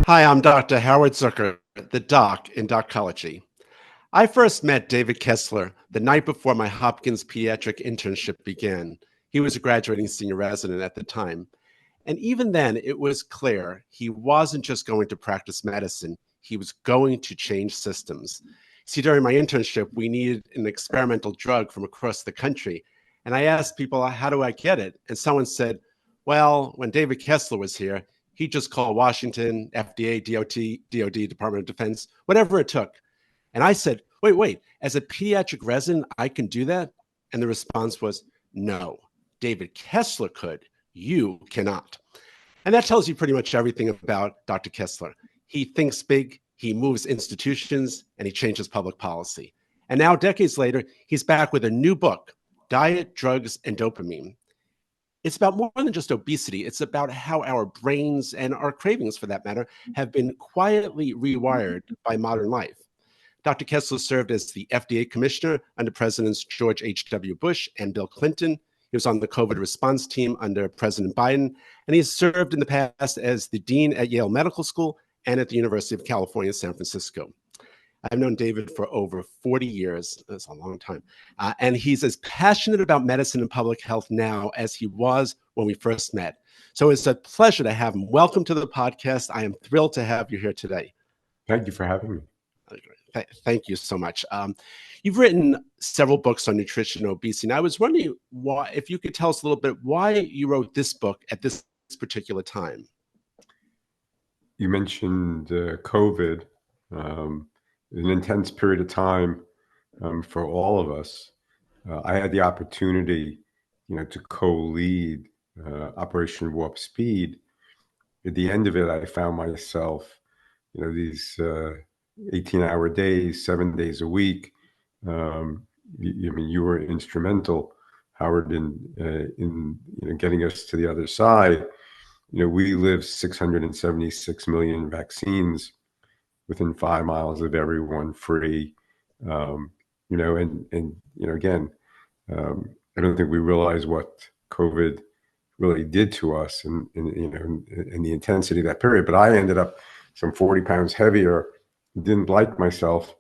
Hi, I'm Dr. Howard Zucker, the doc in Docology. I first met David Kessler the night before my Hopkins pediatric internship began. He was a graduating senior resident at the time. And even then, it was clear he wasn't just going to practice medicine, he was going to change systems. See, during my internship, we needed an experimental drug from across the country. And I asked people, how do I get it? And someone said, well, when David Kessler was here, he just called Washington, FDA, DOD, Department of Defense, whatever it took. And I said, wait, as a pediatric resident, I can do that? And the response was, no, David Kessler could, you cannot. And that tells you pretty much everything about Dr. Kessler. He thinks big, he moves institutions, and he changes public policy. And now, decades later, he's back with a new book, Diet, Drugs, and Dopamine. It's about more than just obesity. It's about how our brains and our cravings, for that matter, have been quietly rewired by modern life. Dr. Kessler served as the FDA Commissioner under Presidents George H.W. Bush and Bill Clinton. He was on the COVID response team under President Biden, and he has served in the past as the Dean at Yale Medical School and at the University of California, San Francisco. I've known David for over 40 years. That's a long time. And he's as passionate about medicine and public health now as he was when we first met. So it's a pleasure to have him. Welcome to the podcast. I am thrilled to have you here today. Thank you for having me. Thank you so much. You've written several books on nutrition and obesity. And I was wondering why, if you could tell us a little bit why you wrote this book at this particular time. You mentioned COVID. An intense period of time for all of us. I had the opportunity, to co-lead Operation Warp Speed. At the end of it, I found myself, these 18-hour days, 7 days a week. You were instrumental, Howard, in getting us to the other side. We lived 676 million vaccines within 5 miles of everyone free, again, I don't think we realize what COVID really did to us and the intensity of that period. But I ended up some 40 pounds heavier, didn't like myself,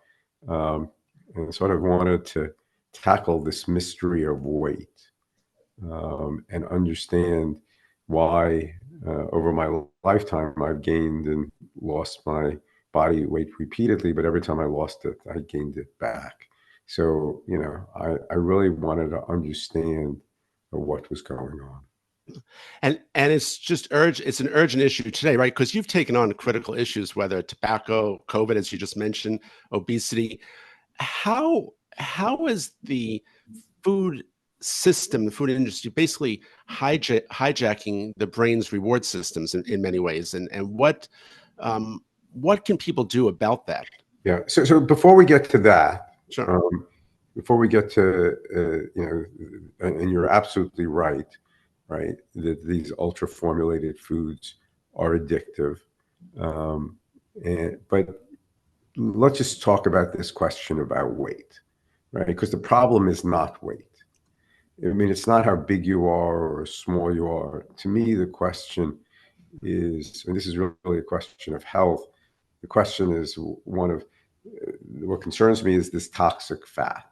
and sort of wanted to tackle this mystery of weight and understand why over my lifetime I've gained and lost my body weight repeatedly, but every time I lost it, I gained it back. So, I really wanted to understand what was going on. And it's just it's an urgent issue today, right? Because you've taken on critical issues, whether tobacco, COVID, as you just mentioned, obesity. How is the food system, the food industry, basically hijacking the brain's reward systems in many ways? And what can people do about that? Yeah. So before we get to that, sure. Before we get to, and you're absolutely right, that these ultra formulated foods are addictive. But let's just talk about this question about weight, right? Because the problem is not weight. It's not how big you are or small you are. To me, the question is, and this is really a question of health, the question is one of, what concerns me is this toxic fat.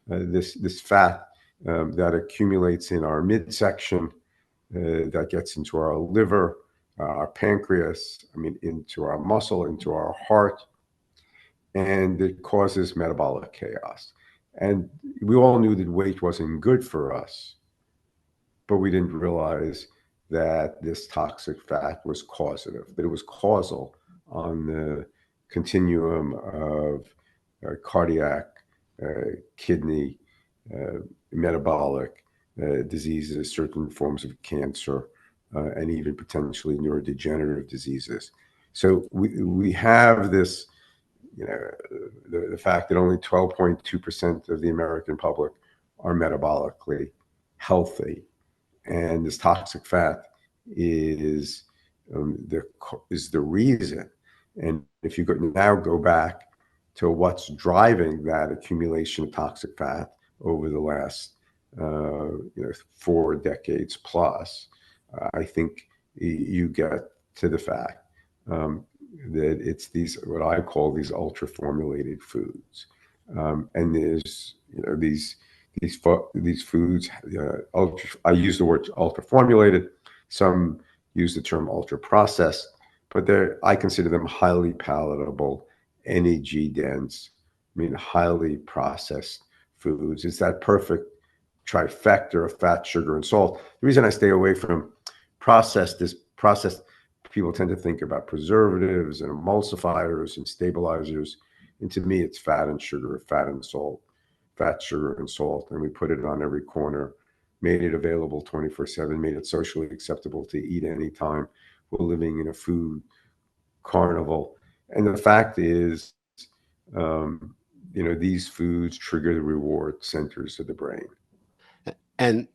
This fat that accumulates in our midsection, that gets into our liver, our pancreas, into our muscle, into our heart, and it causes metabolic chaos. And we all knew that weight wasn't good for us, but we didn't realize that this toxic fat was causative, that it was causal on the continuum of cardiac, kidney, metabolic diseases, certain forms of cancer, and even potentially neurodegenerative diseases. So we have this, the fact that only 12.2% of the American public are metabolically healthy, and this toxic fat is the reason. And if you now go back to what's driving that accumulation of toxic fat over the last 4 decades plus, I think you get to the fact that it's these, what I call these ultra formulated foods. And there's, these foods, I use the word ultra formulated. Some use the term ultra processed, but I consider them highly palatable, energy dense, highly processed foods. It's that perfect trifecta of fat, sugar, and salt. The reason I stay away from processed, people tend to think about preservatives and emulsifiers and stabilizers. And to me, it's fat and sugar, fat and salt, fat, sugar, and salt. And we put it on every corner, made it available 24/7, made it socially acceptable to eat anytime. We're living in a food carnival. And the fact is, these foods trigger the reward centers of the brain. And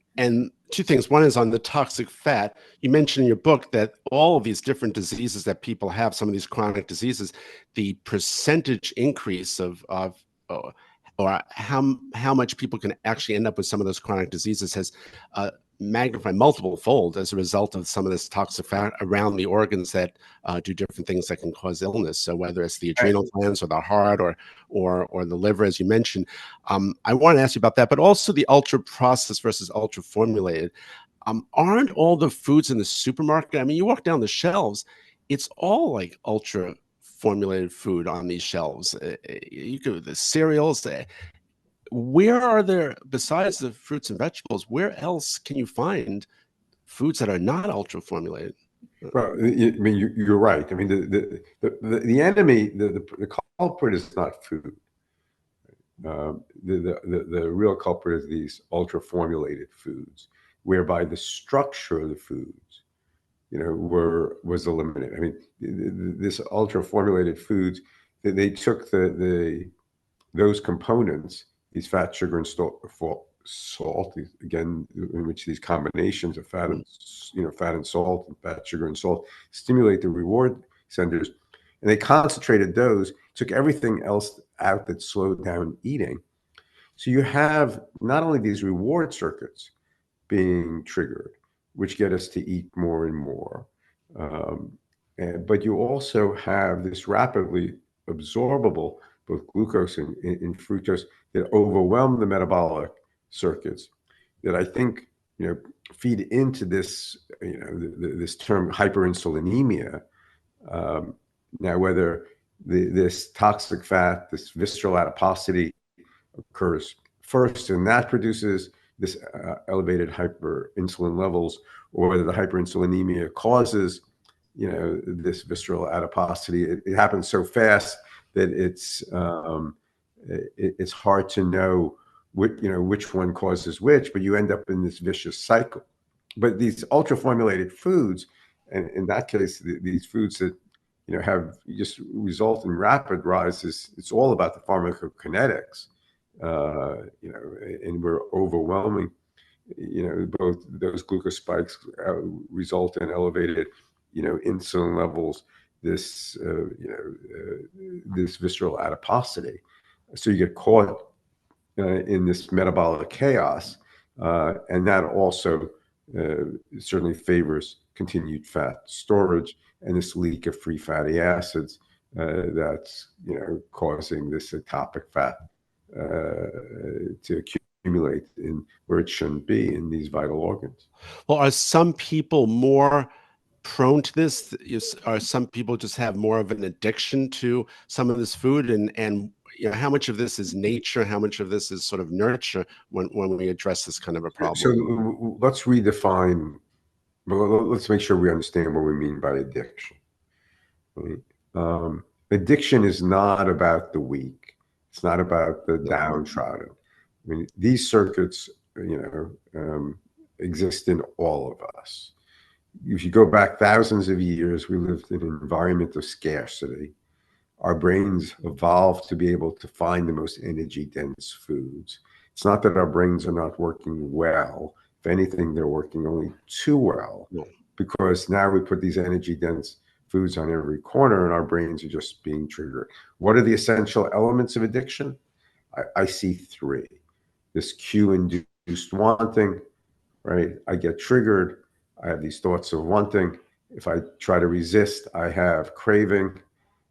two things. One is on the toxic fat. You mentioned in your book that all of these different diseases that people have, some of these chronic diseases, the percentage increase of or how much people can actually end up with some of those chronic diseases has magnified multiple fold as a result of some of this toxic fat around the organs that do different things that can cause illness. So whether it's the adrenal glands or the heart or the liver, as you mentioned, I want to ask you about that, but also the ultra processed versus ultra formulated. Aren't all the foods in the supermarket? I mean, you walk down the shelves, it's all like ultra formulated food on these shelves. You could the cereals. Where are there, besides the fruits and vegetables, where else can you find foods that are not ultra formulated? Well, you're right. I mean, the enemy, the culprit is not food. The real culprit is these ultra formulated foods, whereby the structure of the foods, was eliminated. I mean, this ultra formulated foods, they took those components, these fat, sugar, and salt, again, in which these combinations of fat and fat and salt, and fat, sugar, and salt stimulate the reward centers, and they concentrated those, took everything else out that slowed down eating. So you have not only these reward circuits being triggered, which get us to eat more and more, but you also have this rapidly absorbable, both glucose and fructose, that overwhelm the metabolic circuits, that I think feed into this this term hyperinsulinemia. Now, whether this toxic fat, this visceral adiposity, occurs first, and that produces this elevated hyperinsulin levels, or whether the hyperinsulinemia causes this visceral adiposity, it happens so fast that it's hard to know which one causes which, but you end up in this vicious cycle. But these ultra formulated foods, and in that case, these foods that have just result in rapid rises, it's all about the pharmacokinetics, and we're overwhelming. Both those glucose spikes result in elevated insulin levels, this this visceral adiposity. So you get caught in this metabolic chaos, and that also certainly favors continued fat storage and this leak of free fatty acids that's causing this atopic fat to accumulate in where it shouldn't be in these vital organs. Well, are some people more prone to this? Are some people just have more of an addiction to some of this food? And how much of this is nature? How much of this is sort of nurture when we address this kind of a problem? So let's redefine. Let's make sure we understand what we mean by addiction. Right? Addiction is not about the weak. It's not about the downtrodden. I mean, these circuits, exist in all of us. If you go back thousands of years, we lived in an environment of scarcity. Our brains evolved to be able to find the most energy dense foods. It's not that our brains are not working well. If anything, they're working only too well, because now we put these energy dense foods on every corner and our brains are just being triggered. What are the essential elements of addiction? I see three. This cue-induced wanting, right? I get triggered. I have these thoughts of wanting. If I try to resist, I have craving.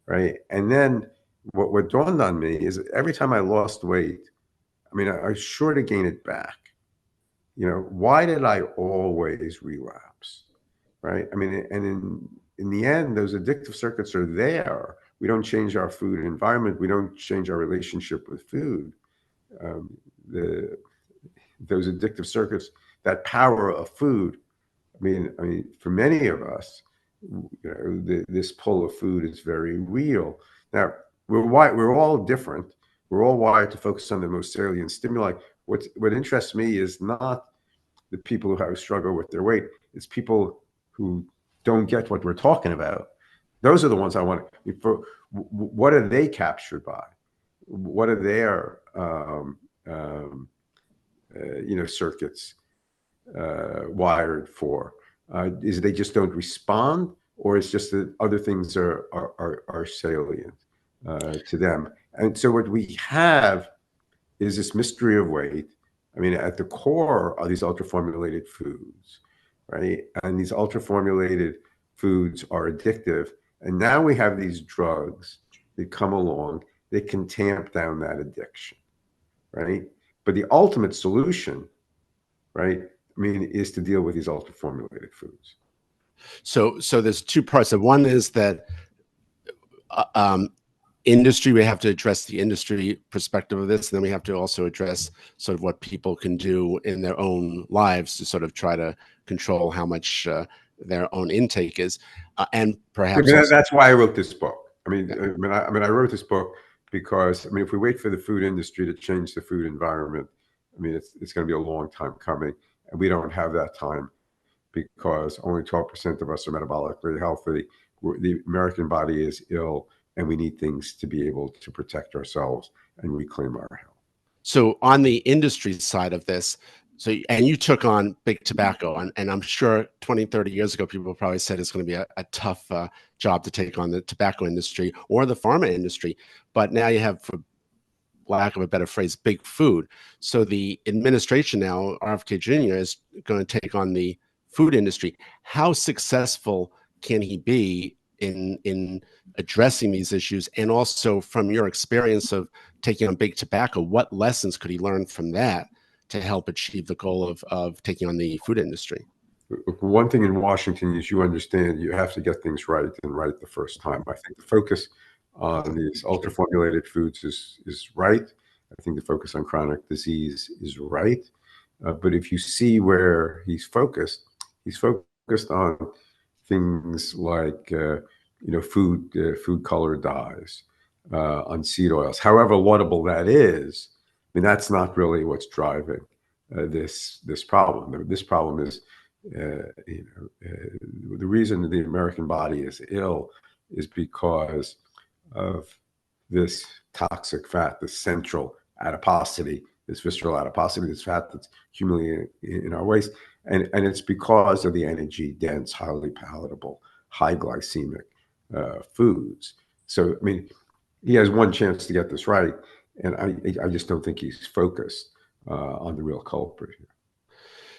right? And then what dawned on me is every time I lost weight, I mean, I was sure to gain it back. Why did I always relapse? Right? I mean, and in the end, those addictive circuits are there. We don't change our food environment. We don't change our relationship with food. Um, the those addictive circuits, that power of food. I mean, for many of us, this pull of food is very real. Now, we're all different. We're all wired to focus on the most salient stimuli. What interests me is not the people who have a struggle with their weight. It's people who don't get what we're talking about. Those are the ones I want. What are they captured by? What are their circuits wired for? Is they just don't respond, or it's just that other things are salient to them? And so what we have is this mystery of weight. I mean, at the core are these ultra-formulated foods, right? And these ultra-formulated foods are addictive. And now we have these drugs that come along that can tamp down that addiction, right? But the ultimate solution, right, I mean, is to deal with these ultra-formulated foods. So there's two parts. Of one is that industry, we have to address the industry perspective of this, and then we have to also address sort of what people can do in their own lives to sort of try to control how much their own intake is, and perhaps also, that's why I wrote this book. yeah. I wrote this book because if we wait for the food industry to change the food environment, it's going to be a long time coming, and we don't have that time because only 12% of us are metabolically healthy. The American body is ill, and we need things to be able to protect ourselves and reclaim our health. So on the industry side of this, and you took on big tobacco, and I'm sure 20, 30 years ago, people probably said it's going to be a tough job to take on the tobacco industry or the pharma industry. But now you have, for lack of a better phrase, big food. So the administration now, RFK Jr., is going to take on the food industry. How successful can he be in addressing these issues? And also, from your experience of taking on big tobacco, what lessons could he learn from that to help achieve the goal of taking on the food industry? One thing in Washington is you understand you have to get things right and right the first time. I think the focus on these ultra formulated foods is right. I think the focus on chronic disease is right. But if you see where he's focused on things like food color dyes, on seed oils. However laudable that is, I mean that's not really what's driving this problem. This problem is the reason the American body is ill is because of this toxic fat, this central adiposity, this visceral adiposity, this fat that's accumulating in our waist. And it's because of the energy dense, highly palatable, high glycemic foods. So, I mean, he has one chance to get this right. And I just don't think he's focused on the real culprit here.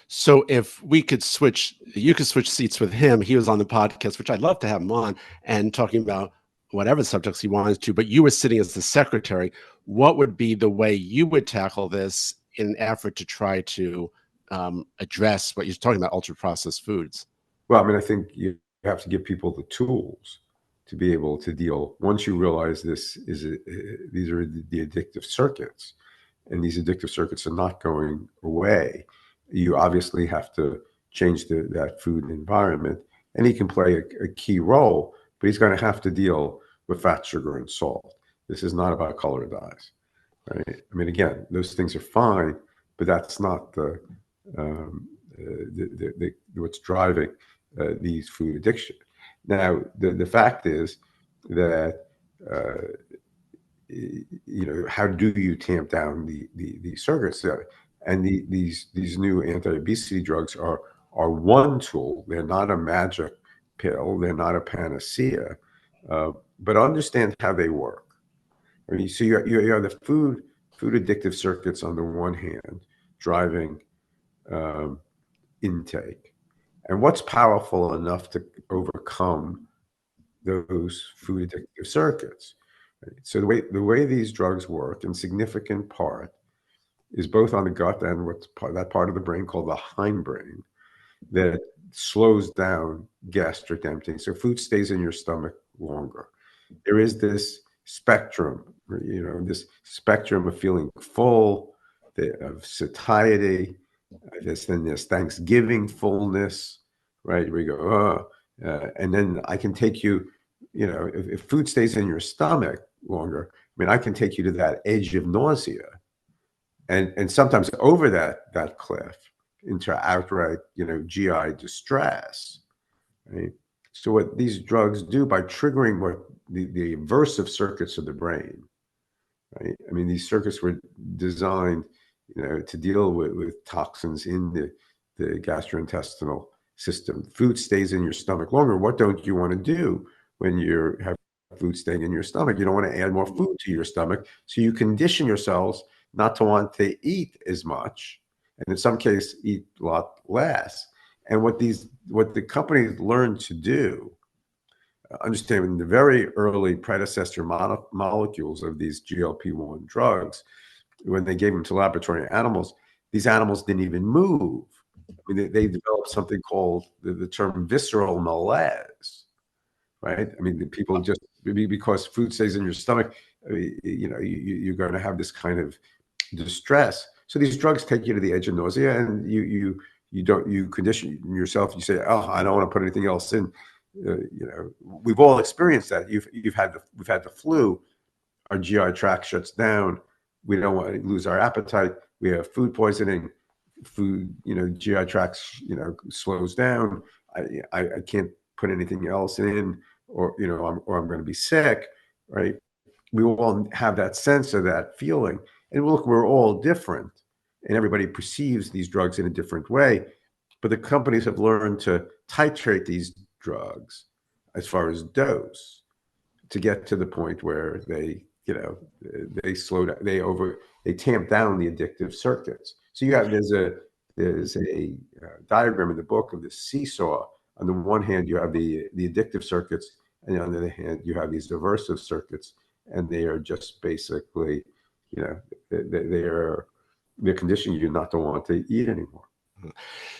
So if we could switch, you could switch seats with him. He was on the podcast, which I'd love to have him on, and talking about whatever subjects he wanted to, but you were sitting as the secretary. What would be the way you would tackle this in an effort to try to address what you're talking about, ultra processed foods? Well, I mean, I think you have to give people the tools to be able to deal. Once you realize these are the addictive circuits, and these addictive circuits are not going away, you obviously have to change that food environment. And he can play a key role, but he's going to have to deal with fat, sugar, and salt. This is not about color dyes, right? I mean, again, those things are fine, but that's not what's driving these food addiction. Now, the fact is that how do you tamp down the circuits? And these new anti-obesity drugs are one tool. They're not a magic pill. They're not a panacea. But understand how they work. I mean, so you have the food addictive circuits on the one hand driving intake, and what's powerful enough to overcome those food addictive circuits. Right? So the way these drugs work in significant part is both on the gut and that part of the brain called the hindbrain that slows down gastric emptying. So food stays in your stomach longer. There is this spectrum, this spectrum of feeling full, of satiety. There's Thanksgiving fullness, right? We go, and then I can take you, if food stays in your stomach longer, I mean, I can take you to that edge of nausea, and sometimes over that cliff into outright, GI distress, right? So what these drugs do by triggering what the aversive circuits of the brain, right? I mean, these circuits were designed, to deal with toxins in the gastrointestinal system. Food stays in your stomach longer. What don't you want to do when you have food staying in your stomach? You don't want to add more food to your stomach. So you condition yourselves not to want to eat as much, and in some cases, eat a lot less. And what the companies learned to do, understanding the very early predecessor molecules of these GLP-1 drugs, when they gave them to laboratory animals, these animals didn't even move. I mean, they developed something called the term visceral malaise, right? I mean, the people just, because food stays in your stomach, you're going to have this kind of distress. So these drugs take you to the edge of nausea, and you condition yourself. You say, "Oh, I don't want to put anything else in." We've all experienced that. We've had the flu. Our GI tract shuts down. We don't want to lose our appetite. We have food poisoning. GI tract, slows down. I can't put anything else in, or I'm going to be sick, right? We all have that sense of that feeling. And look, we're all different, and everybody perceives these drugs in a different way. But the companies have learned to titrate these drugs as far as dose to get to the point where they slow down, they tamp down the addictive circuits. So there's a diagram in the book of the seesaw. On the one hand, you have the addictive circuits, and on the other hand, you have these aversive circuits, and they are just basically, they're conditioning you not to want to eat anymore.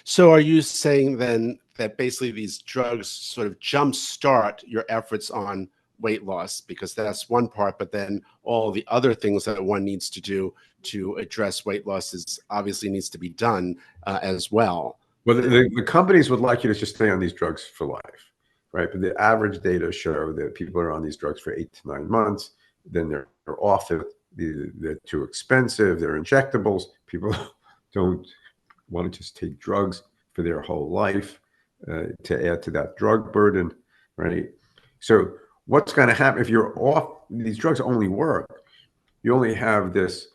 So are you saying then that basically these drugs sort of jumpstart your efforts on weight loss, because that's one part, but then all the other things that one needs to do to address weight loss obviously needs to be done as well? Well, the companies would like you to just stay on these drugs for life, right? But the average data show that people are on these drugs for 8 to 9 months, then they're off it. They're too expensive. They're injectables. People don't want to just take drugs for their whole life to add to that drug burden, right? So what's going to happen if you're off? These drugs only work. You only have this,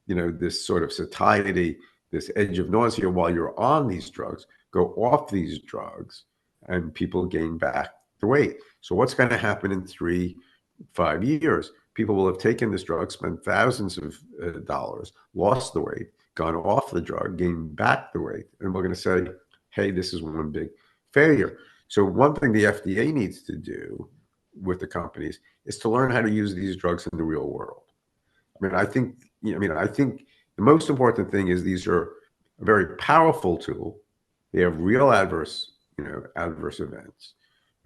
this sort of satiety, this edge of nausea while you're on these drugs. Go off these drugs, and people gain back the weight. So what's going to happen in 3-5 years? People will have taken this drug, spent thousands of dollars, lost the weight, gone off the drug, gained back the weight, and we're going to say, hey, this is one big failure. So one thing the FDA needs to do with the companies is to learn how to use these drugs in the real world. I think the most important thing is these are a very powerful tool. They have real adverse events,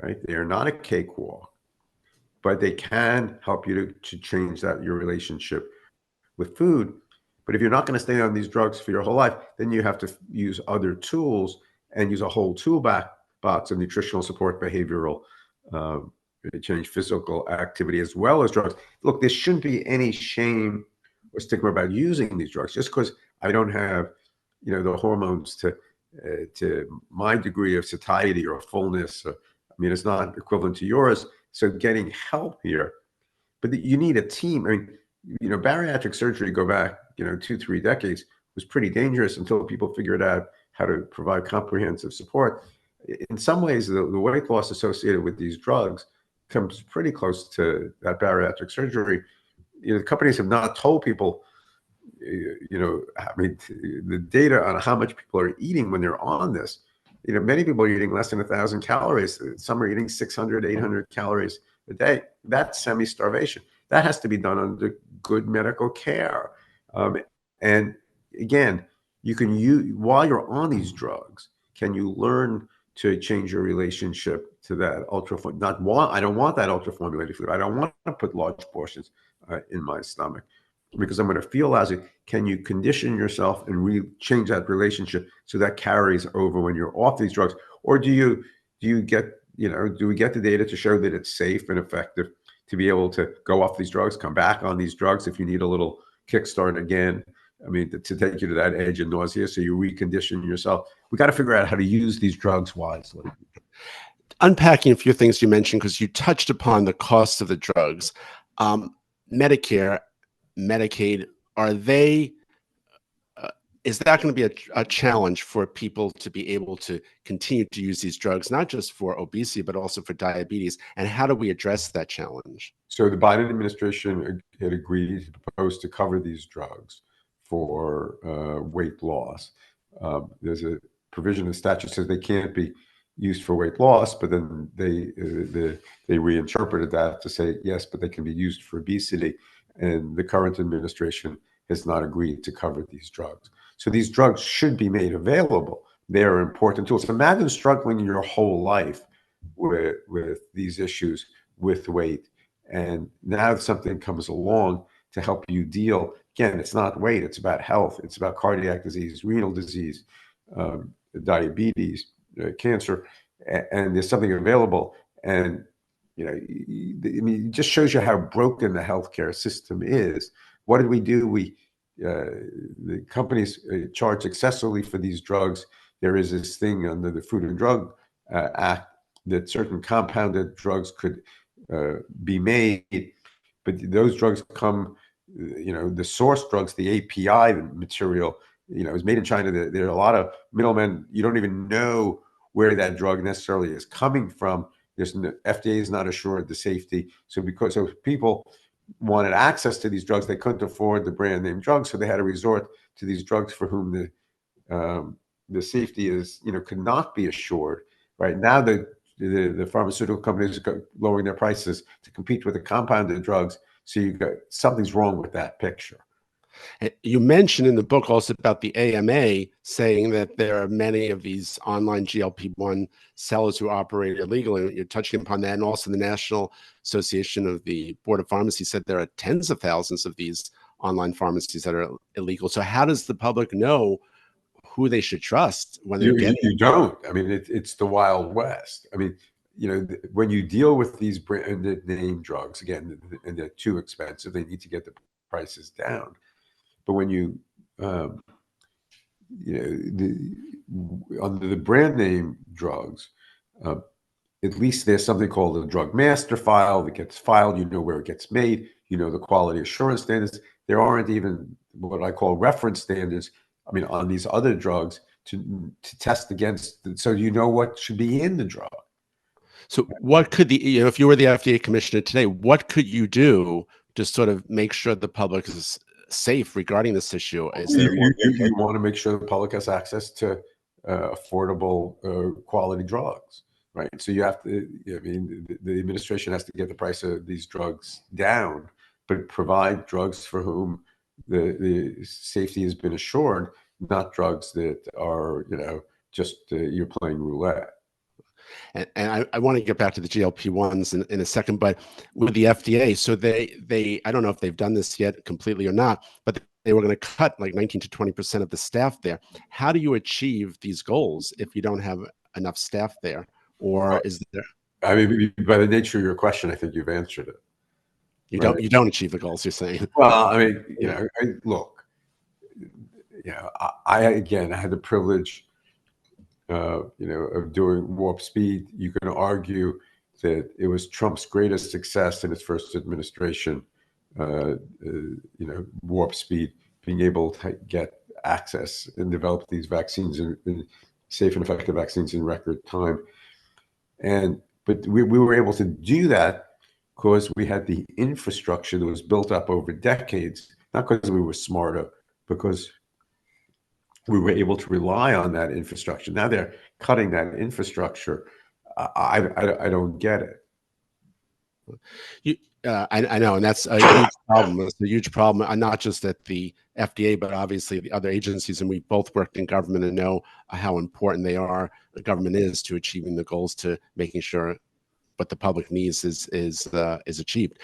right? They are not a cakewalk, but they can help you to change your relationship with food. But if you're not going to stay on these drugs for your whole life, then you have to use other tools and use a whole toolbox of nutritional support, behavioral change, physical activity, as well as drugs. Look, there shouldn't be any shame or stigma about using these drugs. Just because I don't have, the hormones to my degree of satiety or fullness, it's not equivalent to yours. So getting help here, but you need a team. Bariatric surgery, go back, 2-3 decades, was pretty dangerous until people figured out how to provide comprehensive support. In some ways, the weight loss associated with these drugs comes pretty close to that bariatric surgery. The companies have not told people, the data on how much people are eating when they're on this many people are eating less than 1,000 calories. Some are eating 600, 800 calories a day. That's semi-starvation. That has to be done under good medical care. And again, you can use, while you're on these drugs, can you learn to change your relationship to that I don't want that ultra formulated food. I don't want to put large portions in my stomach because I'm going to feel lousy. Can you condition yourself and change that relationship so that carries over when you're off these drugs? Or do we get the data to show that it's safe and effective to be able to go off these drugs, come back on these drugs if you need a little kickstart again? I mean, to take you to that edge of nausea, so you recondition yourself. We got to figure out how to use these drugs wisely. Unpacking a few things you mentioned, because you touched upon the cost of the drugs. Medicare, Medicaid, are they, is that going to be a challenge for people to be able to continue to use these drugs, not just for obesity, but also for diabetes? And how do we address that challenge? So the Biden administration had agreed to propose to cover these drugs for weight loss. There's a provision in the statute that says they can't be used for weight loss, but then they reinterpreted that to say, yes, but they can be used for obesity. And the current administration has not agreed to cover these drugs. So these drugs should be made available. They're important tools. Imagine struggling your whole life with these issues, with weight. And now something comes along to help you deal. Again, it's not weight, it's about health. It's about cardiac disease, renal disease, diabetes, cancer, and there's something available. And, I mean, it just shows you how broken the healthcare system is. What did we do? The companies charge excessively for these drugs. There is this thing under the Food and Drug Act that certain compounded drugs could be made, but those drugs come, the source drugs, the API material, is made in China. There are a lot of middlemen. You don't even know where that drug necessarily is coming from. FDA is not assured the safety. So people wanted access to these drugs, they couldn't afford the brand name drugs, so they had to resort to these drugs for whom the safety is, could not be assured. Right now, the pharmaceutical companies are lowering their prices to compete with the compounded drugs. So something's wrong with that picture. You mentioned in the book also about the AMA saying that there are many of these online GLP-1 sellers who operate illegally. You're touching upon that. And also the National Association of the Board of Pharmacy said there are tens of thousands of these online pharmacies that are illegal. So how does the public know who they should trust when they're getting? You don't. I mean, it's the Wild West. I mean, when you deal with these branded name drugs, again, and they're too expensive, they need to get the prices down. But when under the brand name drugs, at least there's something called a drug master file that gets filed. You know where it gets made. You know the quality assurance standards. There aren't even what I call reference standards. I mean, on these other drugs to test against, so you know what should be in the drug. So what could if you were the FDA commissioner today, what could you do to sort of make sure the public is safe regarding this issue? Is there you want to make sure the public has access to affordable quality drugs, right? So you have to, I mean, the administration has to get the price of these drugs down, but provide drugs for whom the safety has been assured, not drugs that are, just you're playing roulette. And I want to get back to the GLP-1s in a second, but with the FDA, so they I don't know if they've done this yet completely or not, but they were going to cut like 19 to 20% of the staff there. How do you achieve these goals if you don't have enough staff there? Or is there? I mean, by the nature of your question, I think you've answered it. You don't achieve the goals, you're saying? Well, I mean, look, I had the privilege of doing Warp Speed. You can argue that it was Trump's greatest success in his first administration, Warp Speed, being able to get access and develop these vaccines and safe and effective vaccines in record time. But we were able to do that because we had the infrastructure that was built up over decades, not because we were smarter, because we were able to rely on that infrastructure. Now they're cutting that infrastructure. I don't get it. You, I know, and that's a huge problem. It's a huge problem, not just at the FDA, but obviously the other agencies. And we both worked in government and know how important the government is to achieving the goals, to making sure what the public needs is achieved.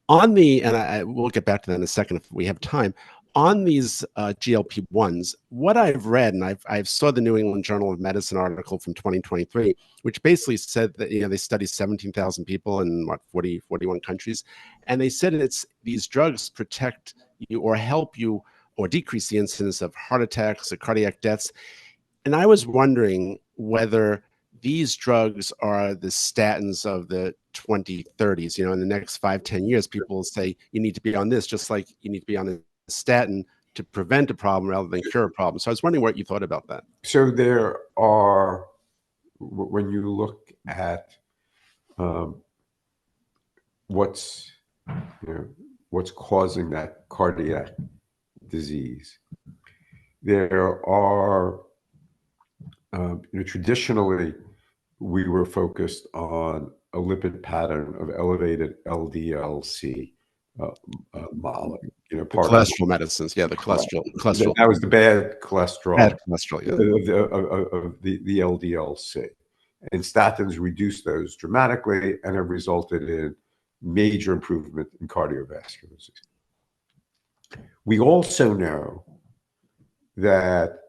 On the, and we'll get back to that in a second if we have time. On these GLP-1s, what I've read, and I've saw the New England Journal of Medicine article from 2023, which basically said that, they studied 17,000 people in 41 countries, and they said these drugs protect you or help you or decrease the incidence of heart attacks or cardiac deaths. And I was wondering whether these drugs are the statins of the 2030s. In the next 5-10 years, people will say you need to be on this, just like you need to be on a statin to prevent a problem rather than cure a problem. So I was wondering what you thought about that. So there are, when you look at what's causing that cardiac disease, there are, traditionally, we were focused on a lipid pattern of elevated LDL-C molecule. Part cholesterol medicines, the cholesterol. That was the bad cholesterol. Bad cholesterol, of the LDL-C, and statins reduced those dramatically, and have resulted in major improvement in cardiovascular disease. We also know that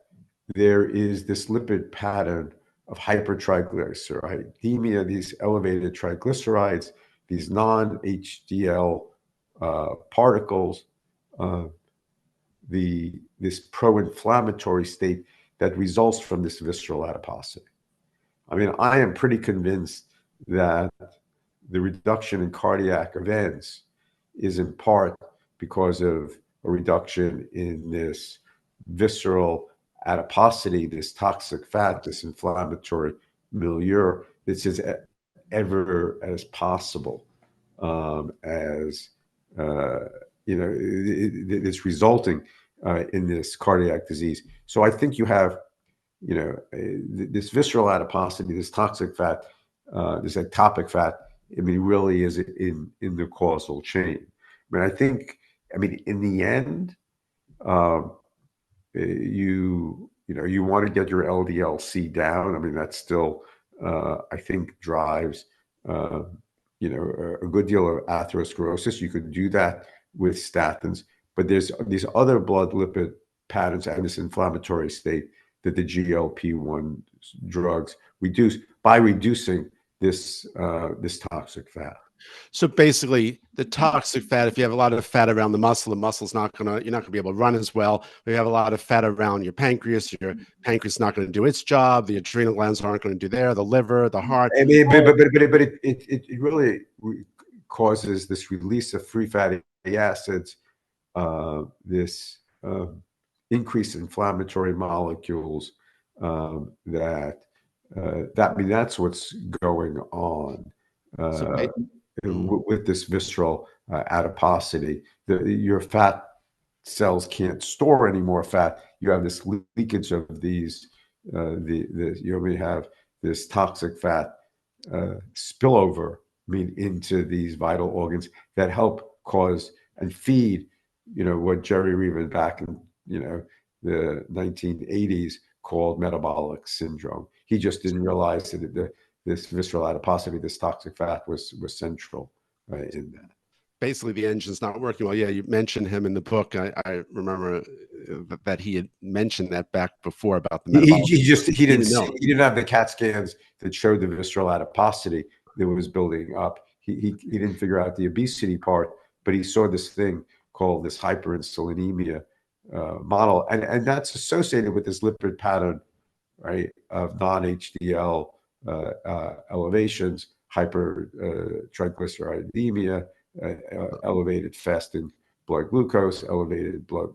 there is this lipid pattern of hypertriglyceridemia, these elevated triglycerides, these non-HDL particles, this pro-inflammatory state that results from this visceral adiposity. I mean, I am pretty convinced that the reduction in cardiac events is in part because of a reduction in this visceral adiposity, this toxic fat, this inflammatory milieu. This is ever as possible as it's resulting in this cardiac disease. So I think you have, this visceral adiposity, this toxic fat, this ectopic fat. I mean, really is in the causal chain. I mean, in the end, you want to get your LDL-C down. I mean, that still, I think, drives, a good deal of atherosclerosis. You could do that with statins, but there's these other blood lipid patterns and this inflammatory state that the GLP-1 drugs reduce by reducing this toxic fat. So basically, the toxic fat, if you have a lot of fat around the muscle's you're not gonna be able to run as well. If you have a lot of fat around your pancreas is not going to do its job. The adrenal glands aren't going to do the liver, the heart. I mean, but it really causes this release of free fatty acids, this increase in inflammatory molecules, that's what's going on. With this visceral adiposity, your fat cells can't store any more fat. You have this leakage of these. You may have this toxic fat spillover, into these vital organs that help cause and feed, what Jerry Reaven back in the 1980s called metabolic syndrome. He just didn't realize that this visceral adiposity, this toxic fat, was central in that. Basically, the engine's not working well. Yeah, you mentioned him in the book. I remember that he had mentioned that back before about the metabolic. He didn't have the CAT scans that showed the visceral adiposity that was building up. He didn't figure out the obesity part, but he saw this thing called this hyperinsulinemia model, and that's associated with this lipid pattern, right, of non-HDL elevations, hypertriglyceridemia, elevated fasting blood glucose, elevated blood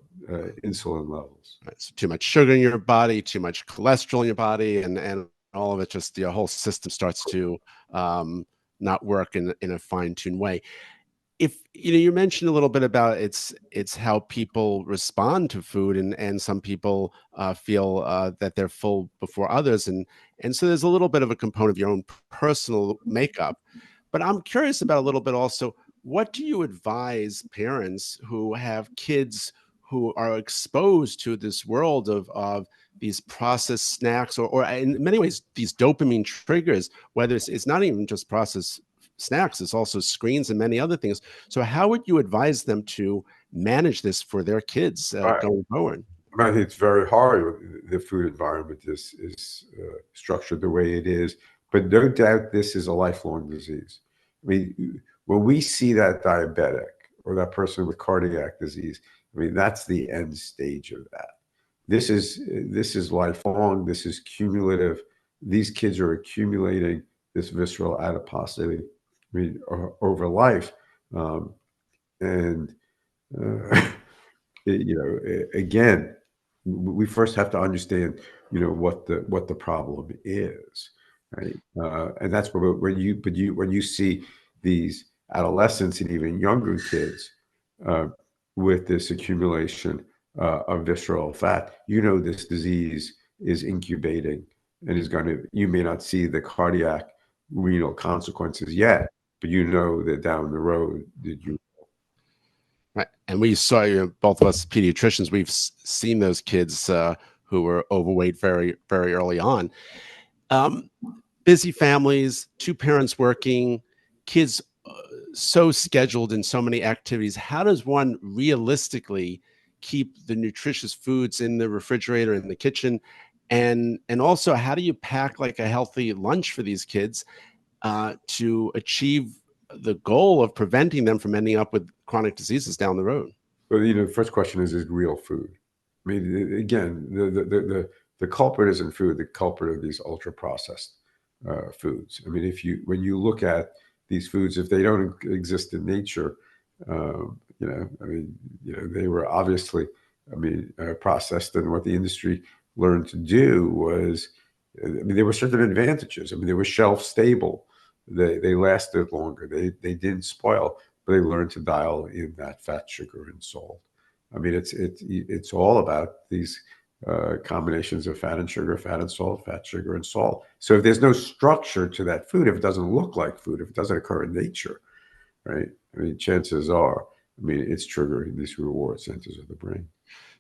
insulin levels. Right, so too much sugar in your body, too much cholesterol in your body, and all of it, just the whole system starts to not work in a fine-tuned way. if you mentioned a little bit about it's how people respond to food, and some people feel that they're full before others, and so there's a little bit of a component of your own personal makeup. But I'm curious about a little bit also, what do you advise parents who have kids who are exposed to this world of these processed snacks, or in many ways these dopamine triggers, whether it's not even just processed snacks, it's also screens and many other things. So how would you advise them to manage this for their kids Right. going forward? I think it's very hard. The food environment is structured the way it is, but no doubt this is a lifelong disease. I mean, when we see that diabetic or that person with cardiac disease, I mean, that's the end stage of that. This is lifelong. This is cumulative. These kids are accumulating this visceral adiposity, I mean, over life, um, and uh, again, we first have to understand, what the problem is, right? And that's where when you see these adolescents and even younger kids uh, with this accumulation of visceral fat, this disease is incubating and is going to. You may not see the cardiac renal consequences yet, but that down the road that you. Right. And we saw, both of us pediatricians, we've seen those kids who were overweight very, very early on. Um, Busy families, two parents working, kids so scheduled in so many activities. How does one realistically keep the nutritious foods in the refrigerator in the kitchen? And also, how do you pack like a healthy lunch for these kids to achieve the goal of preventing them from ending up with chronic diseases down the road? But the first question is real food. I mean, again, the culprit isn't food. The culprit are these ultra processed foods. I mean, when you look at these foods, if they don't exist in nature, I mean, they were obviously, I mean, processed, and what the industry learned to do was, I mean, there were certain advantages. I mean, they were shelf stable. They lasted longer. They didn't spoil, but they learned to dial in that fat, sugar, and salt. I mean, it's all about these combinations of fat and sugar, fat and salt, fat, sugar, and salt. So if there's no structure to that food, if it doesn't look like food, if it doesn't occur in nature, right? I mean, chances are, I mean, it's triggering these reward centers of the brain.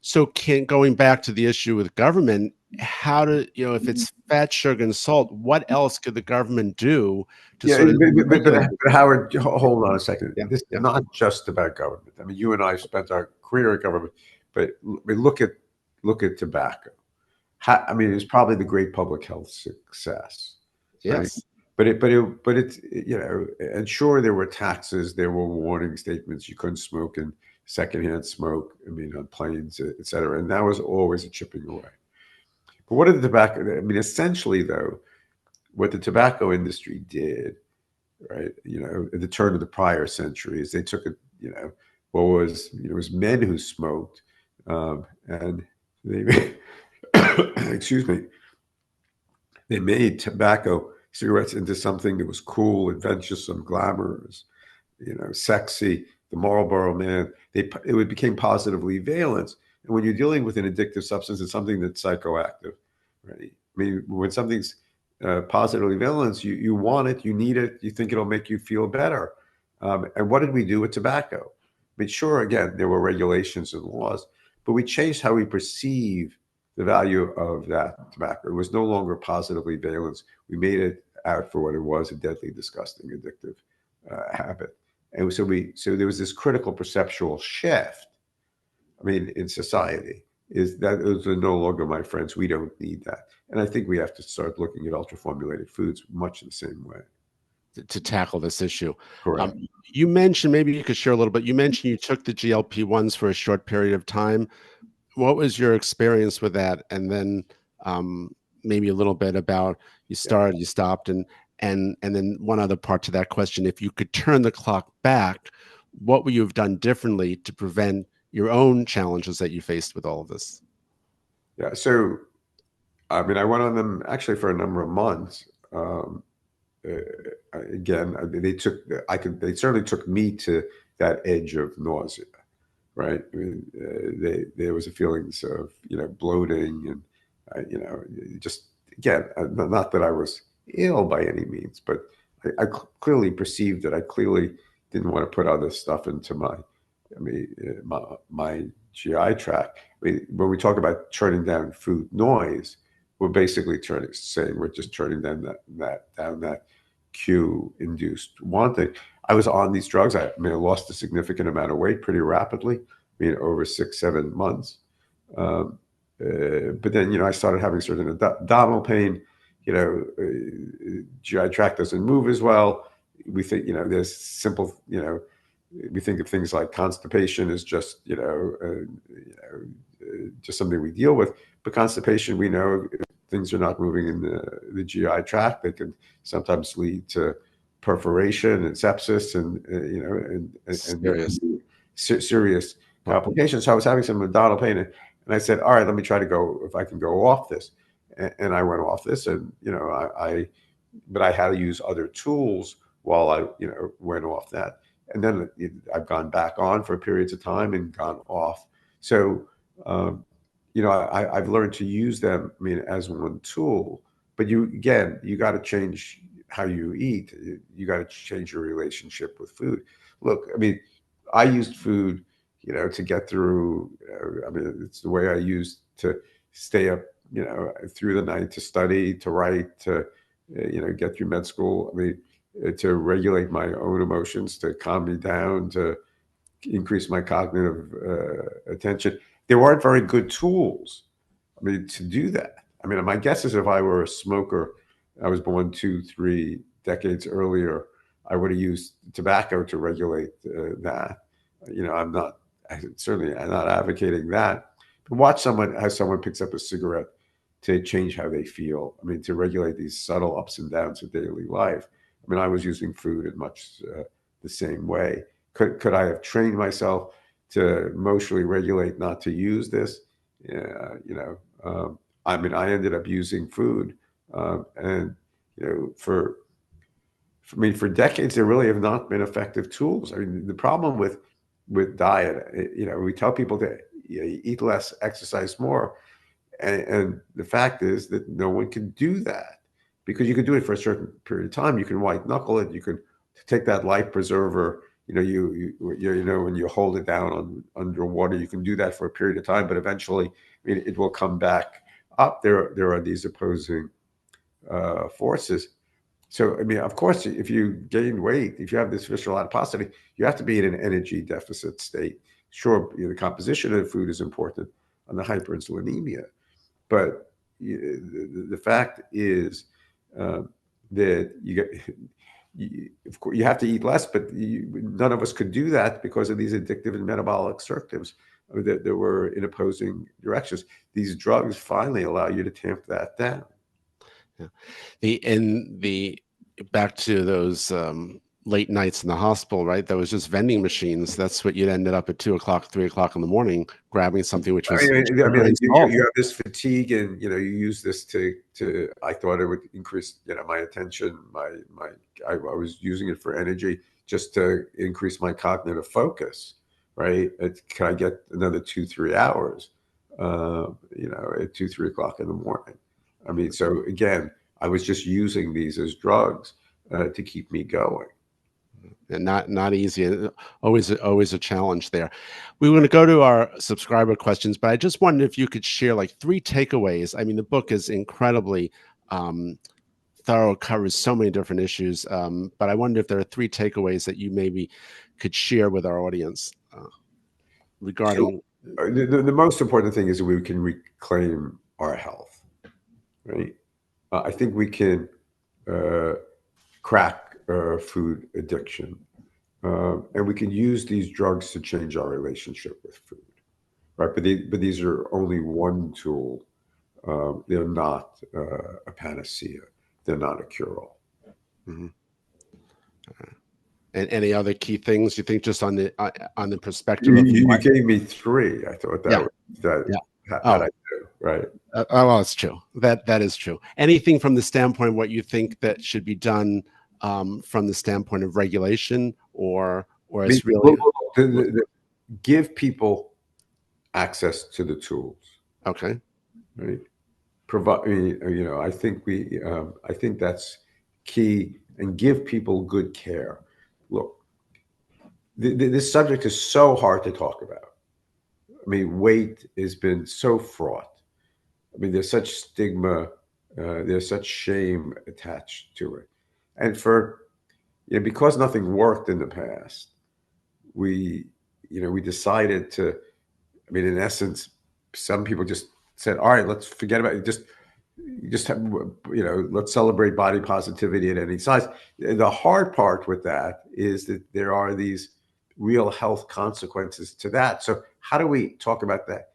So, going back to the issue with government, how to, if it's fat, sugar, and salt, what else could the government do to Yeah, sort of regulate? but Howard, hold on a second. Yeah, This is yeah, not just about government. I mean, you and I spent our career in government, but look at tobacco. I mean, it's probably the great public health success, right? yes, And sure, there were taxes, there were warning statements. You couldn't smoke in secondhand smoke. I mean, on planes, et cetera, and that was always a chipping away. But what did the tobacco? I mean, essentially, though, what the tobacco industry did, right? At the turn of the prior centuries, they took it. What was it was men who smoked, and they excuse me, they made tobacco cigarettes into something that was cool, adventuresome, glamorous, sexy. The Marlboro Man. It became positively valence. And when you're dealing with an addictive substance, it's something that's psychoactive, right? I mean, when something's positively valence, you want it, you need it, you think it'll make you feel better. And what did we do with tobacco? I mean, sure, again, there were regulations and laws, but we changed how we perceive the value of that tobacco. It was no longer positively valence. We made it out for what it was, a deadly, disgusting, addictive habit. And so there was this critical perceptual shift. I mean, in society, is that those are no longer my friends. We don't need that. And I think we have to start looking at ultra formulated foods much the same way. to tackle this issue. Um, Correct. you mentioned, maybe you could share a little bit. You mentioned you took the GLP-1s for a short period of time. What was your experience with that? And then maybe a little bit about, you Yeah. started, you stopped, and then one other part to that question: if you could turn the clock back, what would you have done differently to prevent your own challenges that you faced with all of this? Yeah. So, I mean, I went on them actually for a number of months. Again, I mean, they certainly took me to that edge of nausea, right? I mean, there was a feelings of, bloating and, just, again, not that I was ill by any means, but I clearly perceived that I clearly didn't want to put other stuff into my GI tract. I mean, when we talk about turning down food noise, we're basically saying we're just turning down that cue-induced wanting. I was on these drugs. I lost a significant amount of weight pretty rapidly. Over 6-7 months. But then, I started having certain abdominal pain. GI tract doesn't move as well. We think, there's simple, we think of things like constipation as just, just something we deal with. But constipation, we know if things are not moving in the GI tract, they can sometimes lead to perforation and sepsis and serious complications. So I was having some abdominal pain, and I said, all right, let me try to go, if I can go off this. And I went off this, and, but I had to use other tools while I, went off that. And then I've gone back on for periods of time and gone off. So, I've learned to use them, as one tool. But you got to change how you eat. You got to change your relationship with food. Look, I used food, to get through. It's the way I used to stay up, through the night, to study, to write, to, get through med school. To regulate my own emotions, to calm me down, to increase my cognitive attention. There weren't very good tools, to do that. My guess is if I were a smoker, I was born 2-3 decades earlier, I would have used tobacco to regulate that. I'm not advocating that. But watch someone picks up a cigarette to change how they feel. To regulate these subtle ups and downs of daily life. I was using food in much the same way. Could I have trained myself to emotionally regulate not to use this? Yeah, I ended up using food, and for decades, there really have not been effective tools. The problem with diet, we tell people to eat less, exercise more, and the fact is that no one can do that, because you can do it for a certain period of time. You can white knuckle it. You can take that life preserver. When you hold it down underwater, you can do that for a period of time, but eventually, it will come back up. There are these opposing forces. So, of course, if you gain weight, if you have this visceral adiposity, you have to be in an energy deficit state. Sure, the composition of the food is important on the hyperinsulinemia, but the fact is that of course, you have to eat less, but none of us could do that because of these addictive and metabolic circuits that were in opposing directions. These drugs finally allow you to tamp that down. Yeah. Back to those late nights in the hospital, right? That was just vending machines. That's what you'd ended up at 2 o'clock, 3 o'clock in the morning, grabbing something which was. You have this fatigue, and you use this to. I thought it would increase, my attention. I was using it for energy, just to increase my cognitive focus. Right? Can I get another 2-3 hours? At 2-3 o'clock in the morning. So again, I was just using these as drugs to keep me going. And not easy. Always a challenge there. We want to go to our subscriber questions, but I just wondered if you could share like 3 takeaways. The book is incredibly thorough, covers so many different issues, but I wonder if there are 3 takeaways that you maybe could share with our audience regarding. So, the most important thing is that we can reclaim our health, right? I think we can crack food addiction, and we can use these drugs to change our relationship with food, right? But these are only one tool. They're not a panacea. They're not a cure-all. Mm-hmm. And any other key things you think, just on the perspective of you gave me 3. I thought that I do, right? Well, it's true. That is true. Anything from the standpoint of what you think that should be done from the standpoint of regulation or or I mean, it's really give people access to the tools, okay? right? Provide, I think that's key, and give people good care. Look, this subject is so hard to talk about. I mean, weight has been so fraught. I mean, there's such stigma, there's such shame attached to it, and because nothing worked in the past, we we decided to. I mean, in essence, some people just said, "All right, let's forget about it. Just have, let's celebrate body positivity at any size." The hard part with that is that there are these real health consequences to that. So how do we talk about that?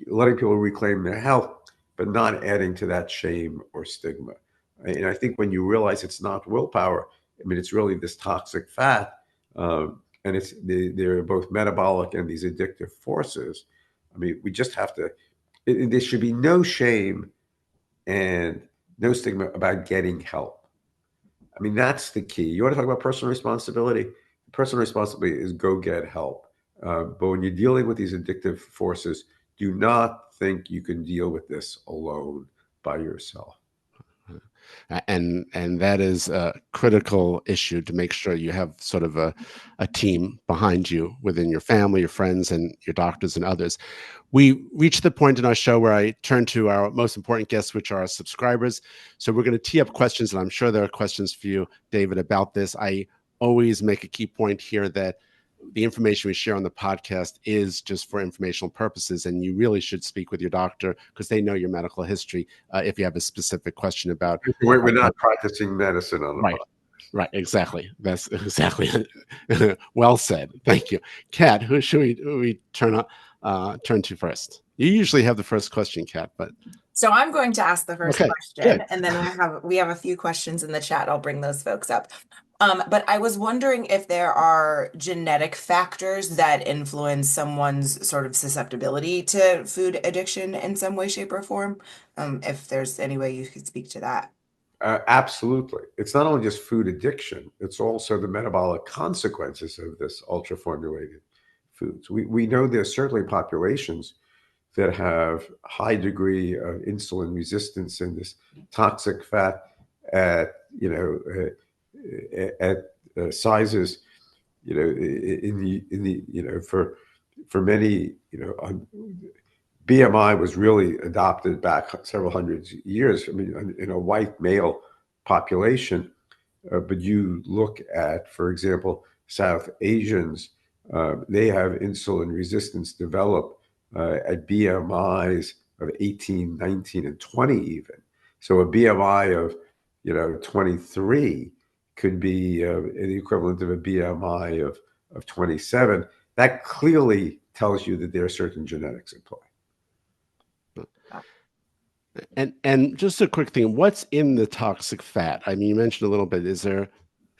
Letting people reclaim their health, but not adding to that shame or stigma. And I think when you realize it's not willpower, I mean, it's really this toxic fat, and they're both metabolic and these addictive forces. I mean, we just have to. There should be no shame and no stigma about getting help. I mean, that's the key. You want to talk about personal responsibility? Personal responsibility is go get help. But when you're dealing with these addictive forces, do not think you can deal with this alone by yourself. And that is a critical issue, to make sure you have sort of a team behind you within your family, your friends, and your doctors and others. We reached the point in our show where I turn to our most important guests, which are our subscribers. So we're going to tee up questions, and I'm sure there are questions for you, David, about this. I always make a key point here that the information we share on the podcast is just for informational purposes, and you really should speak with your doctor because they know your medical history if you have a specific question about. We're not practicing medicine on the Right. podcast. Right, exactly. That's exactly well said. Thank you, Kat. Who should we turn to first? You usually have the first question, Kat, but so I'm going to ask the first okay, question, good. and then we have a few questions in the chat. I'll bring those folks up. But I was wondering if there are genetic factors that influence someone's sort of susceptibility to food addiction in some way, shape, or form. If there's any way you could speak to that. Absolutely. It's not only just food addiction, it's also the metabolic consequences of this ultra formulated foods. We know there's certainly populations that have high degree of insulin resistance and this toxic fat at sizes for many BMI was really adopted back several hundred years. I mean, in a white male population, but you look at, for example, South Asians, they have insulin resistance develop at BMIs of 18, 19, and 20 even. So a BMI of 23 could be the equivalent of a BMI of 27. That clearly tells you that there are certain genetics at play. And just a quick thing, what's in the toxic fat? I mean, you mentioned a little bit. Is there?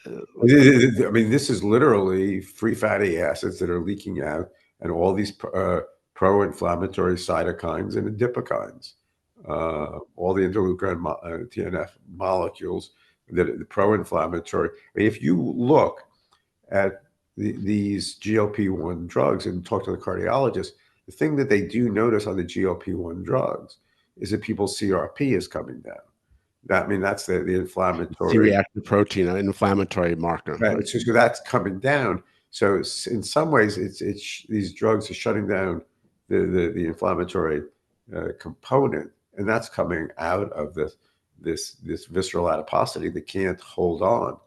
I mean, this is literally free fatty acids that are leaking out, and all these pro-inflammatory cytokines and adipokines, all the interleukin TNF molecules that are the pro-inflammatory. I mean, if you look at these GLP-1 drugs and talk to the cardiologist, the thing that they do notice on the GLP-1 drugs is that people's CRP is coming down. That's the inflammatory C-reactive protein, an inflammatory marker. Right. So that's coming down. So in some ways, it's these drugs are shutting down the inflammatory component, and that's coming out of this visceral adiposity that can't hold on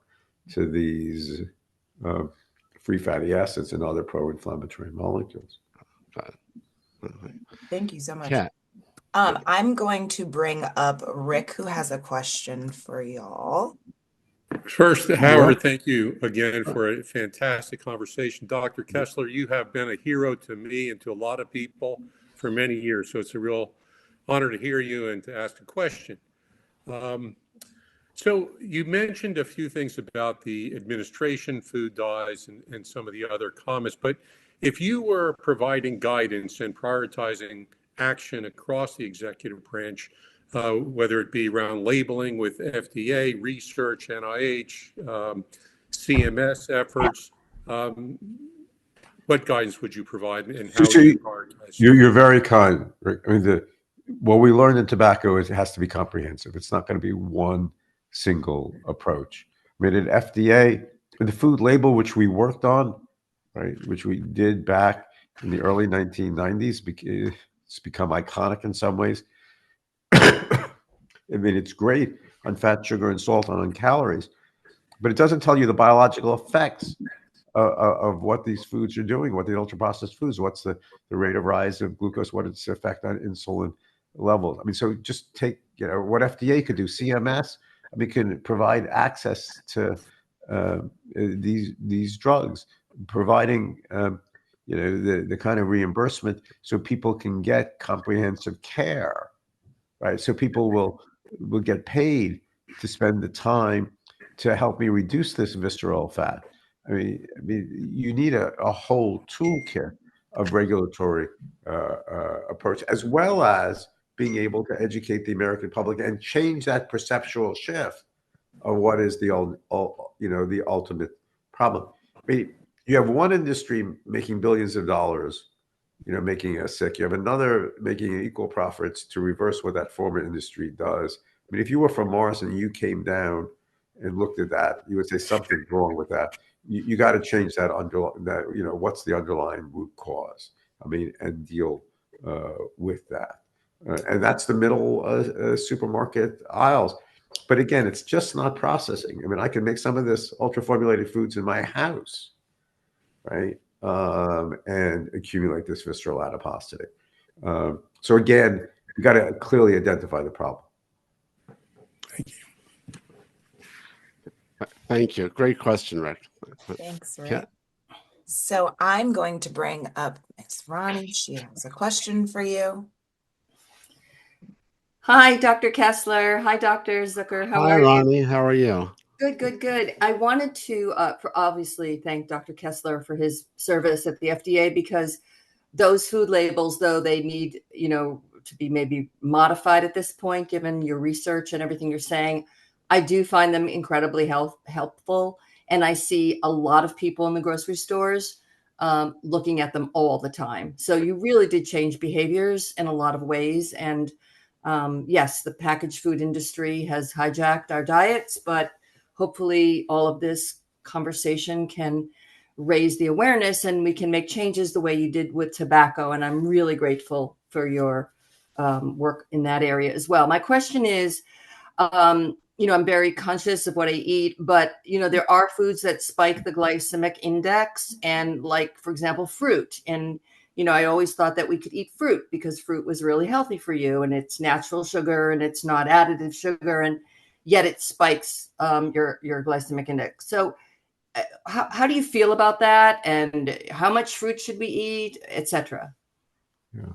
to these free fatty acids and other pro-inflammatory molecules. Thank you so much. Kat. I'm going to bring up Rick, who has a question for y'all. First, Howard, thank you again for a fantastic conversation. Dr. Kessler, you have been a hero to me and to a lot of people for many years. So it's a real honor to hear you and to ask a question. So you mentioned a few things about the administration, food dyes, and some of the other comments. But if you were providing guidance and prioritizing action across the executive branch, whether it be around labeling with FDA, research, NIH, CMS efforts, What guidance would you provide, and how would you prioritize? You're very kind, Rick. I mean, what we learned in tobacco is it has to be comprehensive. It's not going to be one single approach. I mean, at FDA, the food label, which we worked on, right, which we did back in the early 1990s, it's become iconic in some ways. I mean, it's great on fat, sugar, and salt, and on calories, but it doesn't tell you the biological effects of what these foods are doing, what the ultra-processed foods, what's the rate of rise of glucose, what its effect on insulin levels. I mean, so just take, what FDA could do, CMS, I mean, can provide access to these drugs, providing, the kind of reimbursement so people can get comprehensive care, right? So people will get paid to spend the time to help me reduce this visceral fat. I mean, you need a whole toolkit of regulatory approach, as well as being able to educate the American public and change that perceptual shift of what is the ultimate problem. I mean, you have one industry making billions of dollars, making us sick. You have another making equal profits to reverse what that former industry does. I mean, if you were from Mars and you came down and looked at that, you would say something's wrong with that. You got to change that what's the underlying root cause? I mean, and deal with that. And that's the middle supermarket aisles. But again, it's just not processing. I mean, I can make some of this ultra formulated foods in my house, right? And accumulate this visceral adiposity. So again, you got to clearly identify the problem. Thank you. Thank you. Great question, Rick. Thanks, Rick. So I'm going to bring up Ms. Ronnie. She has a question for you. Hi, Dr. Kessler. Hi, Dr. Zucker. How are you? Hi, Ronnie. How are you? Good, good, good. I wanted to obviously thank Dr. Kessler for his service at the FDA, because those food labels, though they need, to be maybe modified at this point, given your research and everything you're saying, I do find them incredibly helpful. And I see a lot of people in the grocery stores looking at them all the time. So you really did change behaviors in a lot of ways. And yes, the packaged food industry has hijacked our diets, but hopefully all of this conversation can raise the awareness and we can make changes the way you did with tobacco. And I'm really grateful for your work in that area as well. My question is, I'm very conscious of what I eat, but, there are foods that spike the glycemic index, and like, for example, fruit. And, I always thought that we could eat fruit because fruit was really healthy for you, and it's natural sugar and it's not additive sugar, and yet it spikes your glycemic index. So how do you feel about that? And how much fruit should we eat, etc.? Yeah.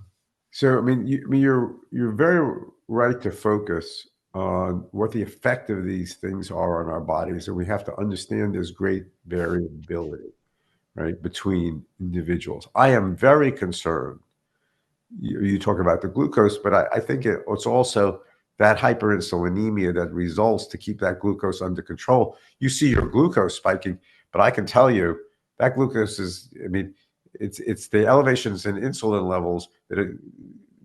So, I mean, you're very right to focus on what the effect of these things are on our bodies. And we have to understand there's great variability, right, between individuals. I am very concerned. You talk about the glucose, but I think it's also that hyperinsulinemia that results to keep that glucose under control. You see your glucose spiking, but I can tell you that glucose is, it's the elevations in insulin levels that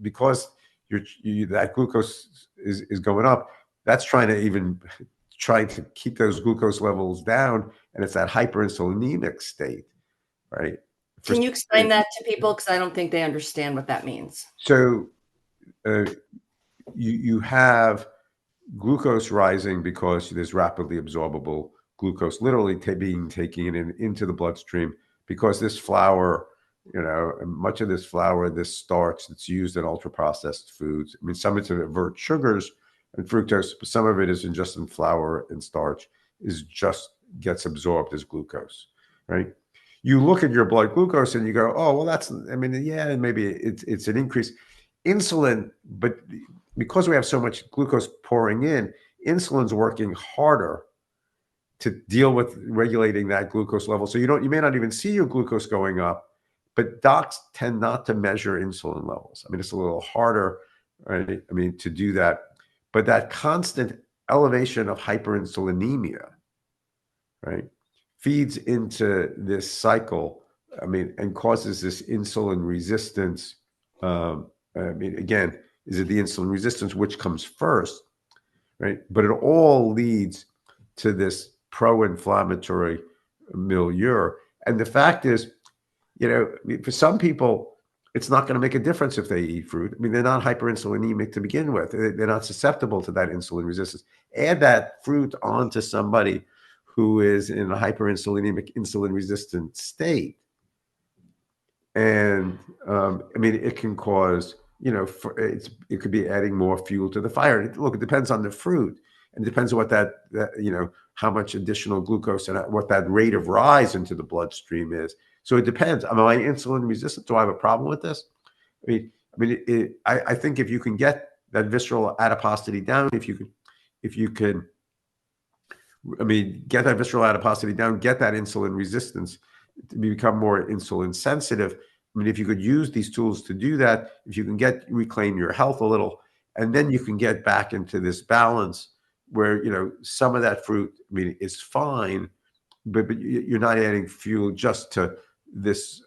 because that glucose is going up, that's trying to keep those glucose levels down, and it's that hyperinsulinemic state, right? Can you explain that to people? Because I don't think they understand what that means. So you have glucose rising because there's rapidly absorbable glucose literally being taken into the bloodstream, because this flour, much of this flour, this starch that's used in ultra processed foods, some of it's to avert sugars and fructose, but some of it is just in flour and starch, gets absorbed as glucose, right? You look at your blood glucose and you go, oh, well, maybe it's an increase. Insulin, but because we have so much glucose pouring in, insulin's working harder to deal with regulating that glucose level. So you may not even see your glucose going up, but docs tend not to measure insulin levels. It's a little harder, right? To do that. But that constant elevation of hyperinsulinemia, right, feeds into this cycle, I mean, and causes this insulin resistance. I mean, again, is it the insulin resistance which comes first, right? But it all leads to this pro-inflammatory milieu. And the fact is, you know, for some people, it's not going to make a difference if they eat fruit. I mean, they're not hyperinsulinemic to begin with. They're not susceptible to that insulin resistance. Add that fruit onto somebody who is in a hyperinsulinemic, insulin resistant state. And I mean, it can cause, you know, it could be adding more fuel to the fire. Look, it depends on the fruit, and it depends on what that you know, how much additional glucose and what that rate of rise into the bloodstream is. So it depends. Am I insulin resistant? Do I have a problem with this? I think if you can get that visceral adiposity down, if you can, I mean, get that visceral adiposity down, get that insulin resistance to become more insulin sensitive. I mean, if you could use these tools to do that, if you can reclaim your health a little, and then you can get back into this balance where, you know, some of that fruit, I mean, is fine, but you're not adding fuel just to this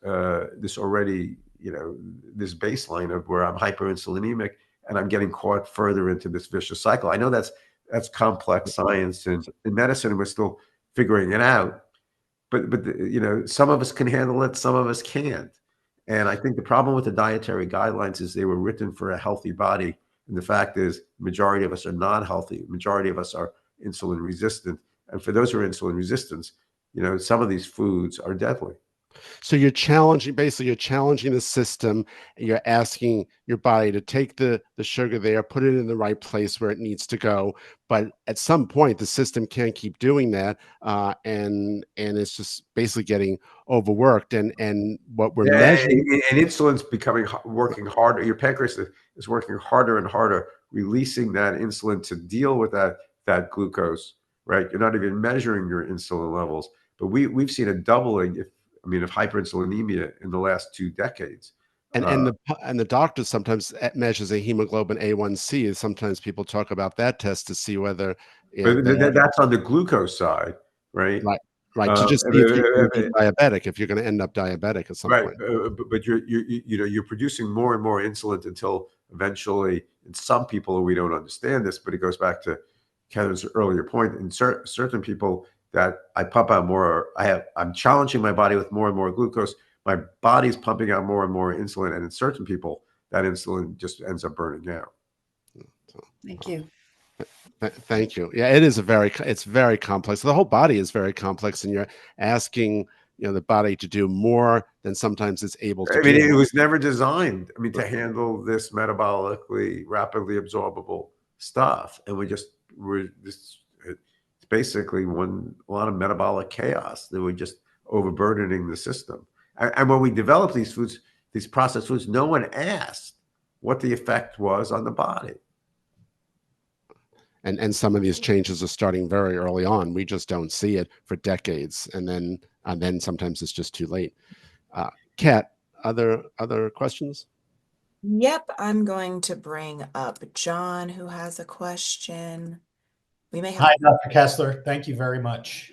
this already, you know, this baseline of where I'm hyperinsulinemic and I'm getting caught further into this vicious cycle. I know that's complex science, and in medicine we're still figuring it out. But you know, some of us can handle it, some of us can't. And I think the problem with the dietary guidelines is they were written for a healthy body, and the fact is, majority of us are not healthy. Majority of us are insulin resistant, and for those who are insulin resistant, you know, some of these foods are deadly. So you're basically you're challenging the system, and you're asking your body to take the sugar there, put it in the right place where it needs to go. But at some point, the system can't keep doing that, and it's just basically getting overworked. And what we're measuring, and insulin's working harder. Your pancreas is working harder and harder, releasing that insulin to deal with that glucose. Right? You're not even measuring your insulin levels, but we've seen a doubling, of hyperinsulinemia in the last 2 decades. and the doctor sometimes measures a hemoglobin A1C. Sometimes people talk about that test to see whether, you know, But that's on the glucose side, right? right, to just see if you're going to be diabetic, if you're going to end up diabetic at some point. But you're producing more and more insulin until eventually, in some people, we don't understand this, but it goes back to Kevin's earlier point. In certain people that I pump out more, I'm challenging my body with more and more glucose. My body's pumping out more and more insulin, and in certain people, that insulin just ends up burning out. Thank you. Thank you. Yeah, it's very complex. The whole body is very complex, and you're asking, you know, the body to do more than sometimes it's able to do. I mean, it was never designed, to handle this metabolically rapidly absorbable stuff, and it's basically a lot of metabolic chaos that we're just overburdening the system. And when we develop these foods, these processed foods, no one asked what the effect was on the body. And some of these changes are starting very early on. We just don't see it for decades, and then sometimes it's just too late. Kat, other questions? Yep, I'm going to bring up John, who has a question. We may have. Hi, Dr. Kessler. Thank you very much.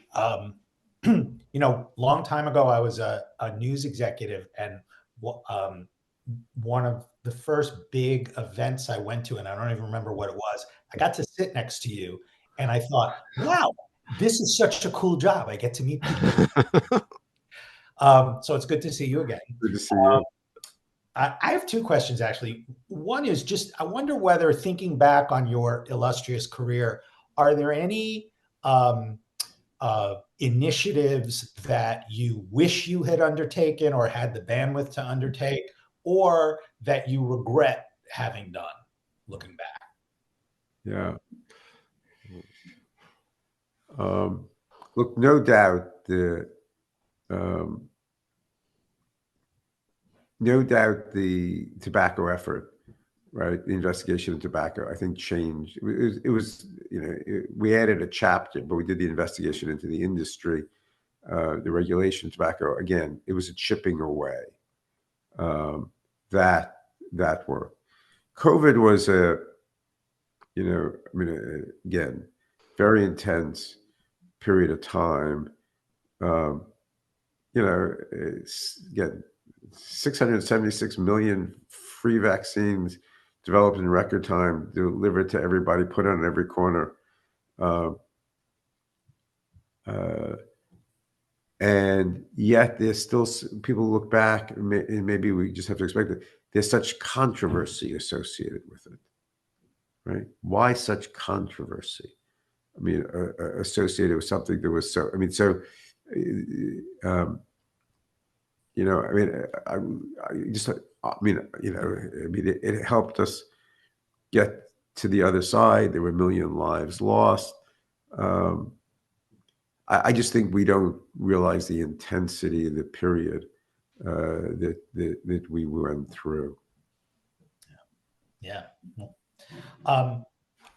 You know, long time ago, I was a news executive, and one of the first big events I went to, and I don't even remember what it was, I got to sit next to you, and I thought, wow, this is such a cool job. I get to meet people. So it's good to see you again. Good to see you. I have 2 questions, actually. One is just, I wonder whether, thinking back on your illustrious career, are there any initiatives that you wish you had undertaken or had the bandwidth to undertake, or that you regret having done, looking back? Yeah. Look, no doubt the tobacco effort, right? The investigation of tobacco, I think, changed. It was you know, we added a chapter, but we did the investigation into the industry, the regulation of tobacco. Again, it was a chipping away. That worked. COVID was again, very intense period of time. you know, get 676 million free vaccines developed in record time, delivered to everybody, put on every corner. And yet there's still, people look back, and maybe we just have to expect it. There's such controversy associated with it, right? Why such controversy? I mean, associated with something that was so, I mean, so, you know, I mean, I just, I mean, you know, I mean, it helped us get to the other side. There were a million lives lost. I just think we don't realize the intensity of the period that we went through. Yeah.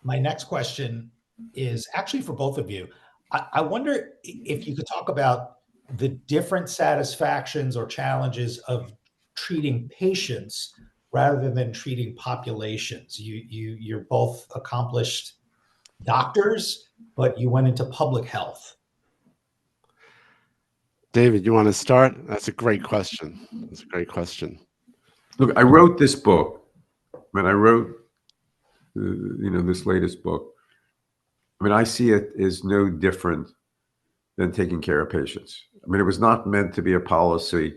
My next question is actually for both of you. I wonder if you could talk about the different satisfactions or challenges of treating patients rather than treating populations. You're both accomplished doctors, but you went into public health. David, you want to start? That's a great question. That's a great question. Look, I wrote this book, and I wrote, you know, this latest book. I mean, I see it as no different than taking care of patients. I mean, it was not meant to be a policy.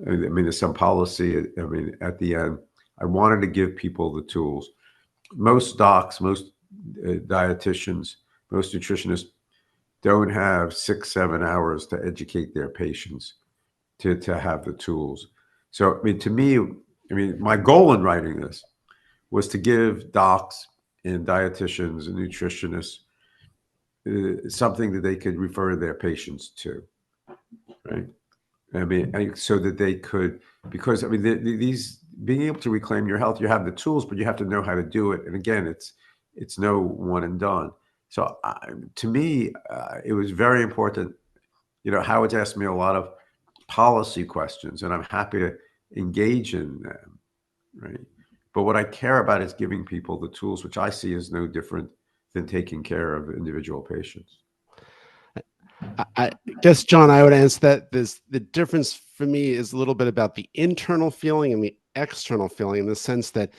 I mean, there's some policy. I mean, at the end, I wanted to give people the tools. Most docs, most dietitians, most nutritionists don't have 6-7 hours to educate their patients to have the tools. So, I mean, to me, I mean, my goal in writing this was to give docs and dietitians and nutritionists something that they could refer their patients to, right? I mean, so that they could, because I mean, these being able to reclaim your health, you have the tools, but you have to know how to do it. And again, it's no one and done. So to me, it was very important. You know, Howard's asked me a lot of policy questions, and I'm happy to engage in them, right? But what I care about is giving people the tools, which I see as no different than taking care of individual patients. I guess, John, I would answer that the difference for me is a little bit about the internal feeling and the external feeling, in the sense that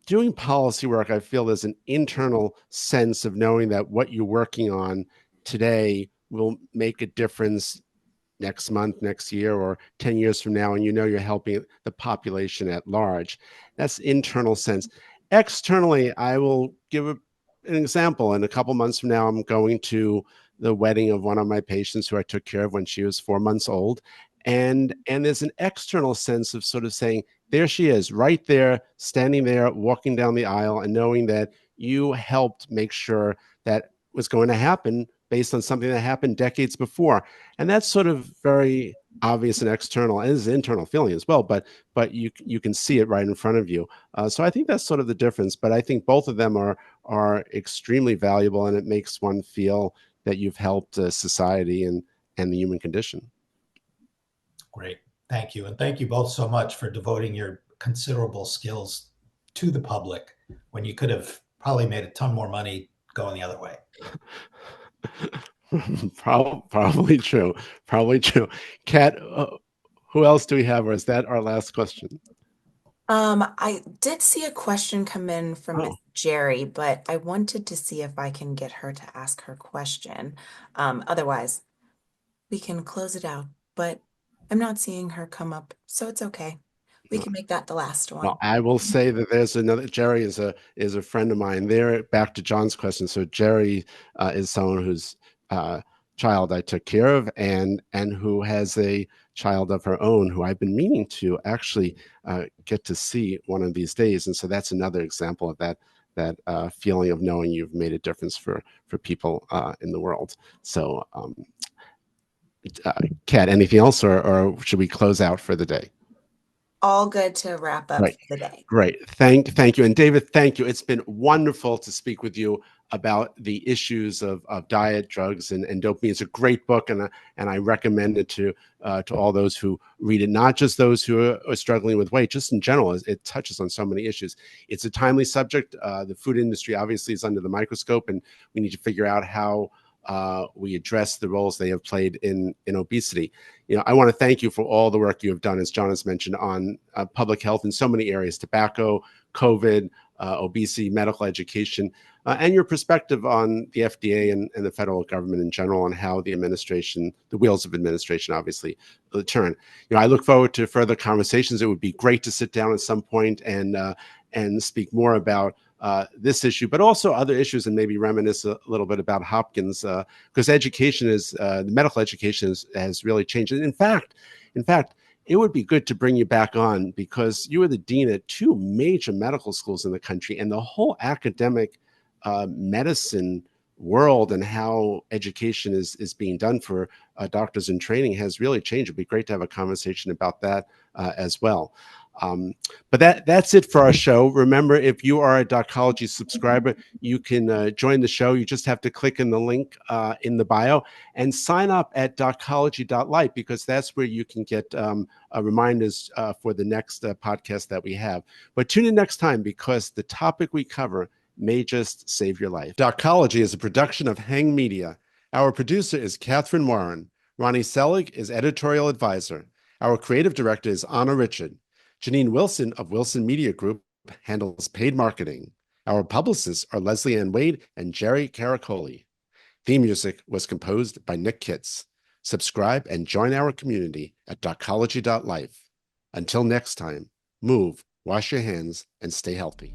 doing policy work, I feel there's an internal sense of knowing that what you're working on today will make a difference next month, next year, or 10 years from now, and you know you're helping the population at large. That's internal sense. Externally, I will give an example. In a couple months from now, I'm going to the wedding of one of my patients who I took care of when she was 4 months old. And there's an external sense of sort of saying, there she is, right there, standing there, walking down the aisle, and knowing that you helped make sure that was going to happen based on something that happened decades before. And that's sort of very obvious and external, and is an internal feeling as well, but you can see it right in front of you. So I think that's sort of the difference. But I think both of them are extremely valuable, and it makes one feel that you've helped society and the human condition. Great. Thank you. And thank you both so much for devoting your considerable skills to the public when you could have probably made a ton more money going the other way. Probably true. Probably true. Kat, who else do we have, or is that our last question? I did see a question come in from Miss Jerry, but I wanted to see if I can get her to ask her question. Otherwise, we can close it out, but I'm not seeing her come up, so it's okay. We can make that the last one. Well, I will say that there's another. Jerry is a friend of mine. There, back to John's question. So Jerry is someone whose child I took care of, and who has a child of her own who I've been meaning to actually get to see one of these days. And so that's another example of that feeling of knowing you've made a difference for people in the world. So, Kat, anything else, or should we close out for the day? All good to wrap up Right. for the day. Great. Thank you. And David, thank you. It's been wonderful to speak with you about the issues of diet, drugs, and dopamine. It's a great book, and I recommend it to all those who read it, not just those who are struggling with weight, just in general. It touches on so many issues. It's a timely subject. The food industry obviously is under the microscope, and we need to figure out how we address the roles they have played in obesity. I want to thank you for all the work you have done, as John has mentioned, on public health in so many areas: tobacco, COVID, obesity, medical education, and your perspective on the FDA and the federal government in general, and how the wheels of administration obviously turn. I look forward to further conversations. It would be great to sit down at some point and speak more about this issue, but also other issues, and maybe reminisce a little bit about Hopkins, because education the medical education has really changed. And in fact, it would be good to bring you back on, because you were the dean at 2 major medical schools in the country, and the whole academic medicine world and how education is being done for doctors in training has really changed. It'd be great to have a conversation about that as well. But that's it for our show. Remember, if you are a Docology subscriber, you can join the show. You just have to click in the link in the bio and sign up at docology.life, because that's where you can get reminders for the next podcast that we have. But tune in next time, because the topic we cover may just save your life. Docology is a production of Hang Media. Our producer is Catherine Warren. Ronnie Selig is editorial advisor. Our creative director is Anna Richard. Janine Wilson of Wilson Media Group handles paid marketing. Our publicists are Leslie Ann Wade and Jerry Caracoli. Theme music was composed by Nick Kitts. Subscribe and join our community at docology.life. Until next time, move, wash your hands, and stay healthy.